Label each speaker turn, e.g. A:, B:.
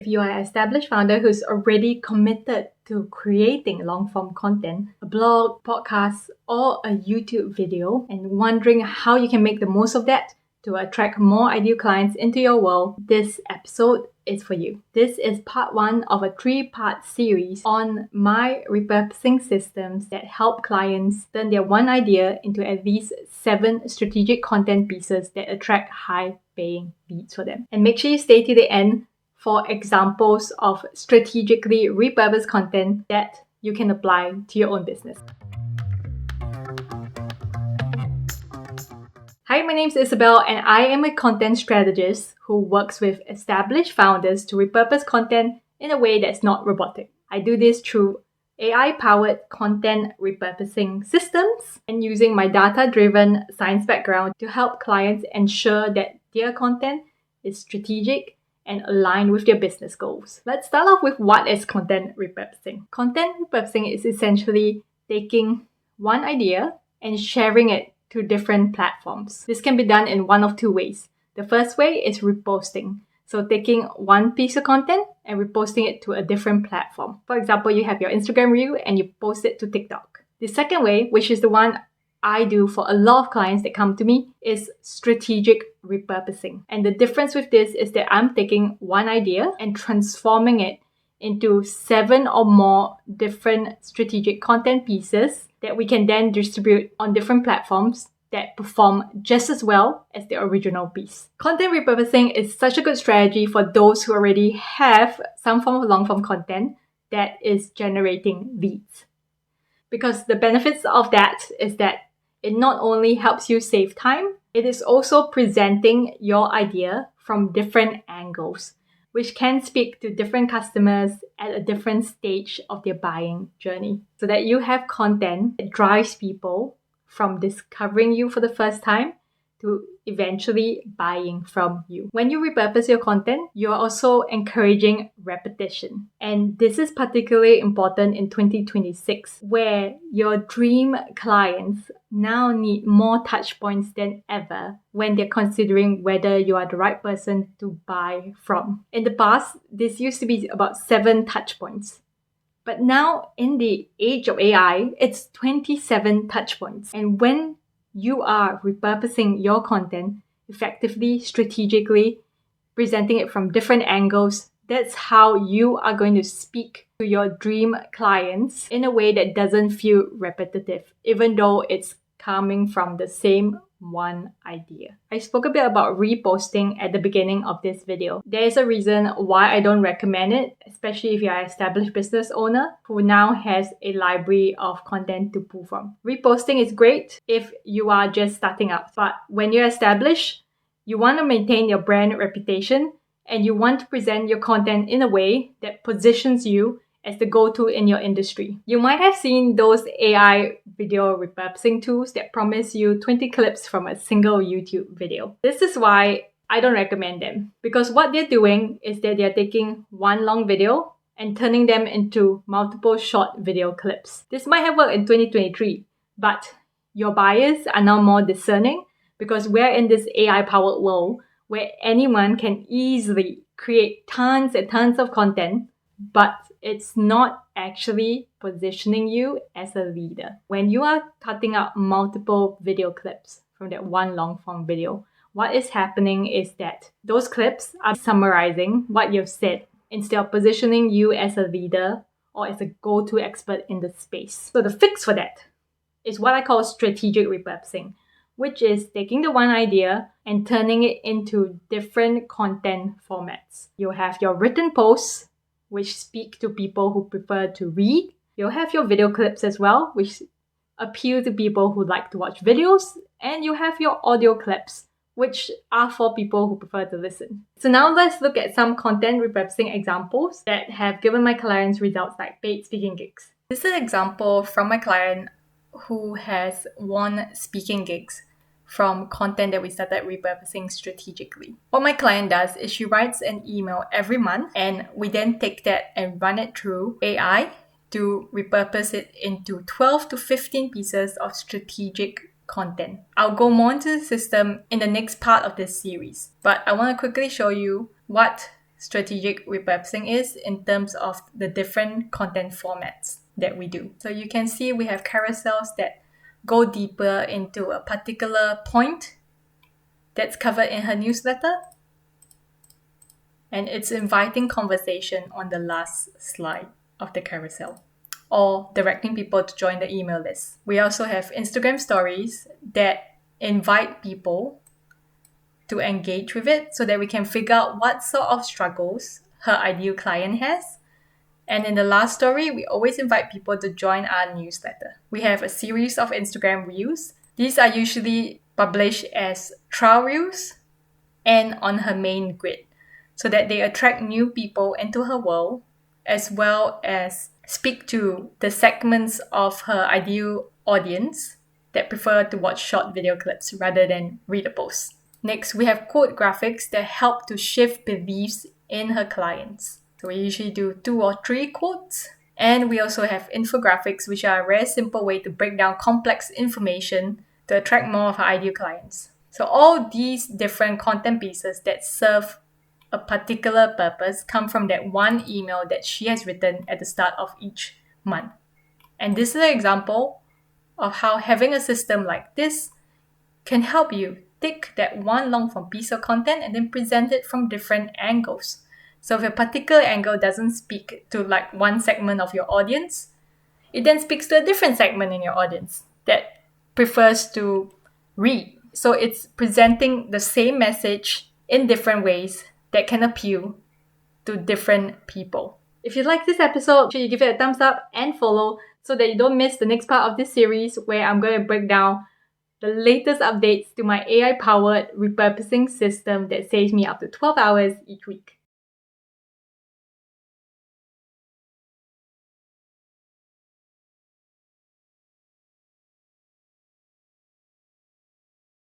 A: If you are an established founder who's already committed to creating long-form content, a blog, podcast, or a YouTube video, and wondering how you can make the most of that to attract more ideal clients into your world, this episode is for you. This is part 1 of a 3-part series on my repurposing systems that help clients turn their one idea into at least 7 strategic content pieces that attract high-paying leads for them. And make sure you stay to the end for examples of strategically repurposed content that you can apply to your own business. Hi, my name is Isabel and I am a content strategist who works with established founders to repurpose content in a way that's not robotic. I do this through AI-powered content repurposing systems and using my data-driven science background to help clients ensure that their content is strategic and aligned with their business goals. Let's start off with what is content repurposing. Content repurposing is essentially taking one idea and sharing it to different platforms. This can be done in one of 2 ways. The first way is reposting. So taking one piece of content and reposting it to a different platform. For example, you have your Instagram reel and you post it to TikTok. The second way, which is the one I do for a lot of clients that come to me, is strategic repurposing. And the difference with this is that I'm taking one idea and transforming it into 7 or more different strategic content pieces that we can then distribute on different platforms that perform just as well as the original piece. Content repurposing is such a good strategy for those who already have some form of long-form content that is generating leads. Because the benefits of that is that it not only helps you save time, it is also presenting your idea from different angles, which can speak to different customers at a different stage of their buying journey. So that you have content that drives people from discovering you for the first time to eventually buying from you. When you repurpose your content, you're also encouraging repetition. And this is particularly important in 2026, where your dream clients now need more touch points than ever when they're considering whether you are the right person to buy from. In the past, this used to be about 7 touch points. But now, in the age of AI, it's 27 touch points. And when you are repurposing your content effectively, strategically, presenting it from different angles, that's how you are going to speak to your dream clients in a way that doesn't feel repetitive, even though it's coming from the same one idea. I spoke a bit about reposting at the beginning of this video. There is a reason why I don't recommend it, especially if you are an established business owner who now has a library of content to pull from. Reposting is great if you are just starting out, but when you're established, you want to maintain your brand reputation and you want to present your content in a way that positions you as the go-to in your industry. You might have seen those AI video repurposing tools that promise you 20 clips from a single YouTube video. This is why I don't recommend them, because what they're doing is that they're taking one long video and turning them into multiple short video clips. This might have worked in 2023, but your buyers are now more discerning because we're in this AI-powered world where anyone can easily create tons and tons of content, but it's not actually positioning you as a leader. When you are cutting out multiple video clips from that one long form video, what is happening is that those clips are summarizing what you've said instead of positioning you as a leader or as a go-to expert in the space. So the fix for that is what I call strategic repurposing, which is taking the one idea and turning it into different content formats. You'll have your written posts, which speak to people who prefer to read. You'll have your video clips as well, which appeal to people who like to watch videos. And you have your audio clips, which are for people who prefer to listen. So now let's look at some content repurposing examples that have given my clients results like paid speaking gigs. This is an example from my client who has won speaking gigs from content that we started repurposing strategically. What my client does is she writes an email every month and we then take that and run it through AI to repurpose it into 12 to 15 pieces of strategic content. I'll go more into the system in the next part of this series, but I want to quickly show you what strategic repurposing is in terms of the different content formats that we do. So you can see we have carousels that go deeper into a particular point that's covered in her newsletter. And it's inviting conversation on the last slide of the carousel, or directing people to join the email list. We also have Instagram stories that invite people to engage with it so that we can figure out what sort of struggles her ideal client has. And in the last story, we always invite people to join our newsletter. We have a series of Instagram reels. These are usually published as trial reels and on her main grid, so that they attract new people into her world, as well as speak to the segments of her ideal audience that prefer to watch short video clips rather than read a post. Next, we have quote graphics that help to shift beliefs in her clients. So we usually do 2 or 3 quotes. And we also have infographics, which are a very simple way to break down complex information to attract more of her ideal clients. So all these different content pieces that serve a particular purpose come from that one email that she has written at the start of each month. And this is an example of how having a system like this can help you take that one long form piece of content and then present it from different angles. So if a particular angle doesn't speak to like one segment of your audience, it then speaks to a different segment in your audience that prefers to read. So it's presenting the same message in different ways that can appeal to different people. If you like this episode, make sure you give it a thumbs up and follow so that you don't miss the next part of this series where I'm going to break down the latest updates to my AI-powered repurposing system that saves me up to 12 hours each week.